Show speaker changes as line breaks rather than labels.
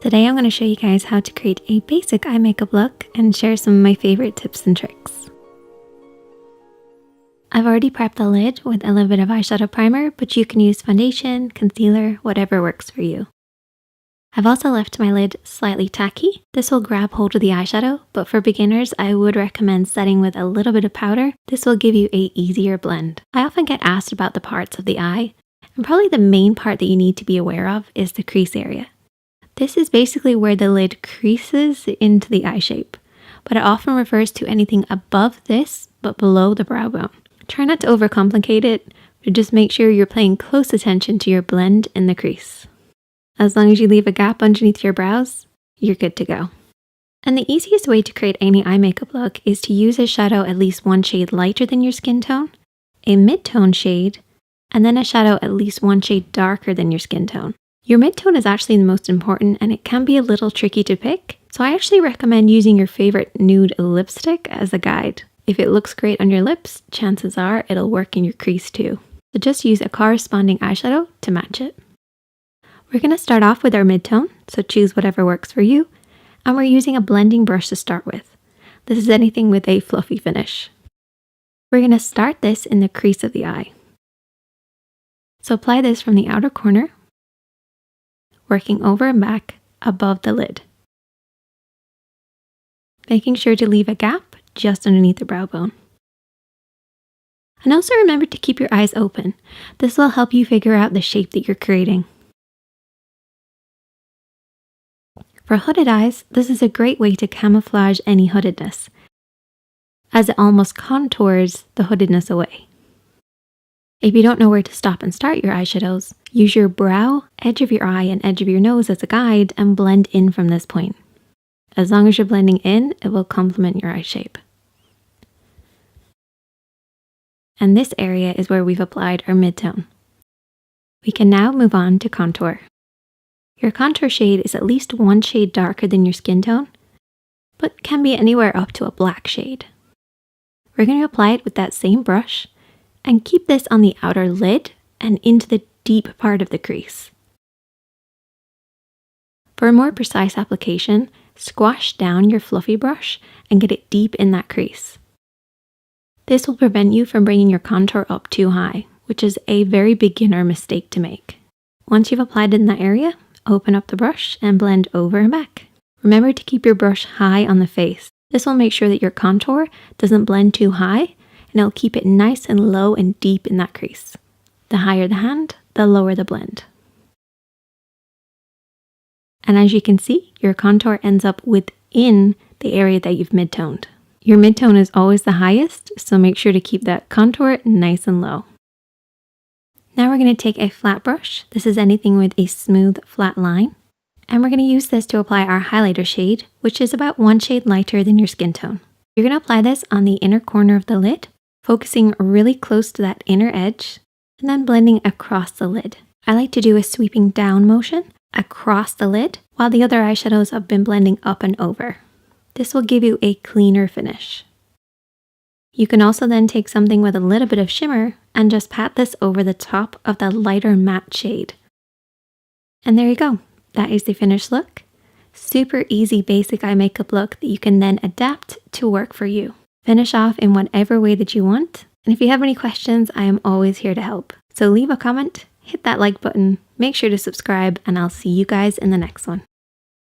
Today I'm going to show you guys how to create a basic eye makeup look and share some of my favorite tips and tricks. I've already prepped the lid with a little bit of eyeshadow primer, but you can use foundation, concealer, whatever works for you. I've also left my lid slightly tacky. This will grab hold of the eyeshadow, but for beginners I would recommend setting with a little bit of powder. This will give you an easier blend. I often get asked about the parts of the eye, and probably the main part that you need to be aware of is the crease area. This is basically where the lid creases into the eye shape, but it often refers to anything above this but below the brow bone. Try not to overcomplicate it, but just make sure you're paying close attention to your blend in the crease. As long as you leave a gap underneath your brows, you're good to go. And the easiest way to create any eye makeup look is to use a shadow at least one shade lighter than your skin tone, a mid-tone shade, and then a shadow at least one shade darker than your skin tone. Your mid-tone is actually the most important and it can be a little tricky to pick, so I actually recommend using your favorite nude lipstick as a guide. If it looks great on your lips, chances are it'll work in your crease too. So just use a corresponding eyeshadow to match it. We're going to start off with our mid-tone, so choose whatever works for you, and we're using a blending brush to start with. This is anything with a fluffy finish. We're going to start this in the crease of the eye. So apply this from the outer corner, working over and back above the lid. Making sure to leave a gap just underneath the brow bone. And also remember to keep your eyes open. This will help you figure out the shape that you're creating. For hooded eyes, this is a great way to camouflage any hoodedness, as it almost contours the hoodedness away. If you don't know where to stop and start your eyeshadows, use your brow, edge of your eye, and edge of your nose as a guide and blend in from this point. As long as you're blending in, it will complement your eye shape. And this area is where we've applied our mid-tone. We can now move on to contour. Your contour shade is at least one shade darker than your skin tone, but can be anywhere up to a black shade. We're going to apply it with that same brush and keep this on the outer lid and into the deep part of the crease. For a more precise application, squash down your fluffy brush and get it deep in that crease. This will prevent you from bringing your contour up too high, which is a very beginner mistake to make. Once you've applied it in that area, open up the brush and blend over and back. Remember to keep your brush high on the face. This will make sure that your contour doesn't blend too high, and it'll keep it nice and low and deep in that crease. The higher the hand, the lower the blend. And as you can see, your contour ends up within the area that you've mid-toned. Your mid-tone is always the highest, so make sure to keep that contour nice and low. Now we're going to take a flat brush. This is anything with a smooth, flat line. And we're going to use this to apply our highlighter shade, which is about one shade lighter than your skin tone. You're going to apply this on the inner corner of the lid, focusing really close to that inner edge, and then blending across the lid. I like to do a sweeping down motion across the lid, while the other eyeshadows have been blending up and over. This will give you a cleaner finish. You can also then take something with a little bit of shimmer and just pat this over the top of the lighter matte shade. And there you go. That is the finished look. Super easy basic eye makeup look that you can then adapt to work for you. Finish off in whatever way that you want. And if you have any questions, I am always here to help. So leave a comment, hit that like button, make sure to subscribe, and I'll see you guys in the next one.